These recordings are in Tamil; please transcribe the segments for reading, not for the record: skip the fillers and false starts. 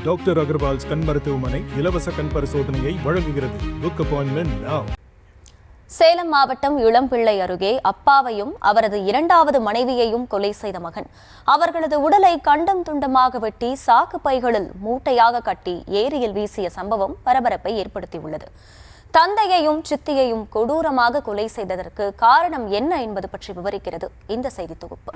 டாக்டர் அகர்வால்ஸ் கண் மருத்துவமனை இலவச கண் பரிசோதனையை வழங்குகிறது. Book appointment now. சேலம் மாவட்டம் இளம்பிள்ளை அருகே அப்பாவையும் அவரது இரண்டாவது மனைவியையும் கொலை செய்த மகன் அவர்களது உடலை கண்டம் துண்டமாக வெட்டி சாக்கு பைகளில் மூட்டையாக கட்டி ஏரியில் வீசிய சம்பவம் பரபரப்பை ஏற்படுத்தியுள்ளது. தந்தையையும் சித்தியையும் கொடூரமாக கொலை செய்ததற்கு காரணம் என்ன என்பது பற்றி விவரிக்கிறது இந்த செய்தி தொகுப்பு.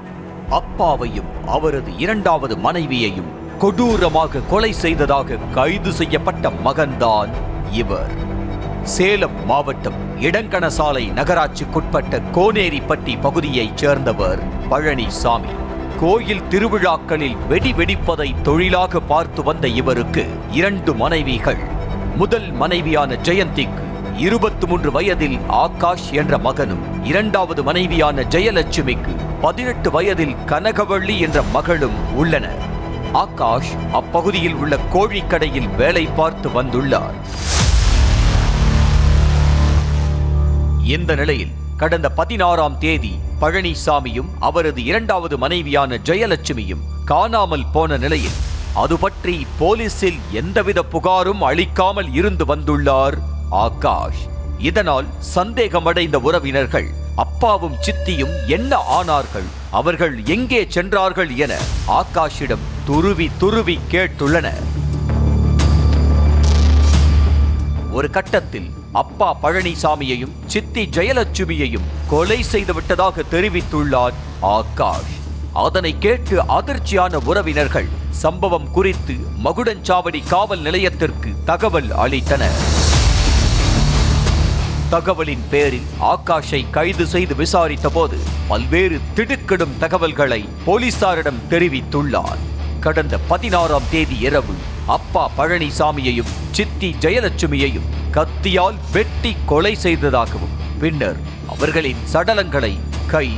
அப்பாவையும் அவரது இரண்டாவது மனைவியையும் கொடூரமாக கொலை செய்ததாக கைது செய்யப்பட்ட மகன்தான் இவர். சேலம் மாவட்டம் இடங்கணசாலை நகராட்சிக்குட்பட்ட கோனேரிப்பட்டி பகுதியைச் சேர்ந்தவர் பழனிசாமி. கோயில் திருவிழாக்களில் வெடி வெடிப்பதை தொழிலாக பார்த்து வந்த இவருக்கு 2 மனைவிகள். முதல் மனைவியான ஜெயந்திக்கு 23 வயதில் ஆகாஷ் என்ற மகனும், இரண்டாவது மனைவியான ஜெயலட்சுமிக்கு 18 வயதில் கனகவள்ளி என்ற மகளும் உள்ளனர். ஆகாஷ் அப்பகுதியில் உள்ள கோழிக்கடையில் வேலை பார்த்து வந்துள்ளார். இந்த நிலையில் கடந்த 16ஆம் தேதி பழனிசாமியும் அவரது இரண்டாவது மனைவியான ஜெயலட்சுமியும் காணாமல் போன நிலையில் அது பற்றி போலீசில் எந்தவித புகாரும் அளிக்காமல் இருந்து வந்துள்ளார் ஆகாஷ். இதனால் சந்தேகமடைந்த உறவினர்கள் அப்பாவும் சித்தியும் என்ன ஆனார்கள், அவர்கள் எங்கே சென்றார்கள் என ஆகாஷிடம் துருவி கேட்டுள்ளனர். ஒரு கட்டத்தில் அப்பா பழனிசாமியையும் சித்தி ஜெயலட்சுமியையும் கொலை செய்துவிட்டதாக தெரிவித்துள்ளார் ஆகாஷ். அதனை கேட்டு அதிர்ச்சியான உறவினர்கள் சம்பவம் குறித்து மகுடஞ்சாவடி காவல் நிலையத்திற்கு தகவல் அளித்தனர். தகவலின் பேரில் ஆகாஷை கைது செய்து விசாரித்த போது பல்வேறு திடுக்கிடும் தகவல்களை போலீசாரிடம் தெரிவித்துள்ளார். கடந்த 16ஆம் தேதி இரவு அப்பா பழனிசாமியையும் சித்தி ஜெயலட்சுமியையும் கத்தியால் வெட்டி கொலை செய்ததாகவும், பின்னர் அவர்களின் சடலங்களை கை,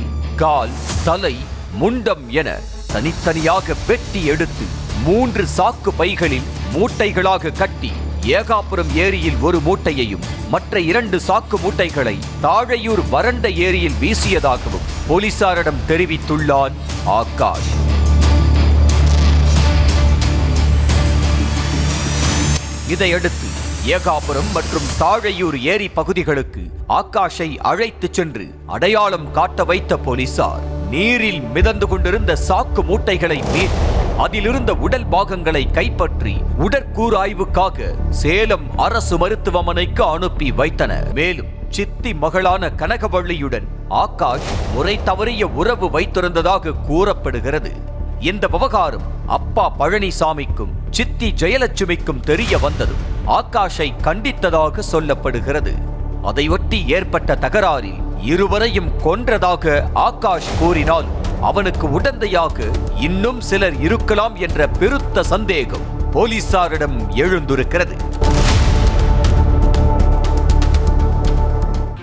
கால், தலை, முண்டம் என தனித்தனியாக வெட்டி எடுத்து 3 சாக்கு பைகளில் மூட்டைகளாக கட்டி ஏகாபுரம் ஏரியில் ஒரு மூட்டையையும் மற்ற 2 சாக்கு மூட்டைகளை தாழையூர் வறண்ட ஏரியில் வீசியதாகவும் போலீசாரிடம் தெரிவித்துள்ளான் ஆகாஷ். இதையடுத்து ஏகாபுரம் மற்றும் தாழையூர் ஏரி பகுதிகளுக்கு ஆகாஷை அழைத்து சென்று அடையாளம் காட்ட வைத்த போலீசார் நீரில் மிதந்து கொண்டிருந்த சாக்கு மூட்டைகளை மீட்டு அதிலிருந்த உடல் பாகங்களை கைப்பற்றி உடற்கூறாய்வுக்காக சேலம் அரசு மருத்துவமனைக்கு அனுப்பி வைத்தனர். மேலும் சித்தி மகளான கனகவள்ளியுடன் ஆகாஷ் முறை தவறிய உறவு வைத்திருந்ததாக கூறப்படுகிறது. இந்த விவகாரம் அப்பா பழனிசாமிக்கும் சித்தி ஜெயலட்சுமிக்கும் தெரிய வந்ததும் ஆகாஷை கண்டித்ததாக சொல்லப்படுகிறது. அதையொட்டி ஏற்பட்ட தகராறில் இருவரையும் கொன்றதாக ஆகாஷ் கூறினாலும் அவனுக்கு உடந்தையாக இன்னும் சிலர் இருக்கலாம் என்ற பெருத்த சந்தேகம் போலீசாரிடம் எழுந்திருக்கிறது.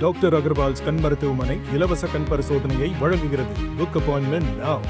டாக்டர் அகர்வால்ஸ் கண் மருத்துவமனை இலவச கண் பரிசோதனையை வழங்குகிறது. Book appointment now.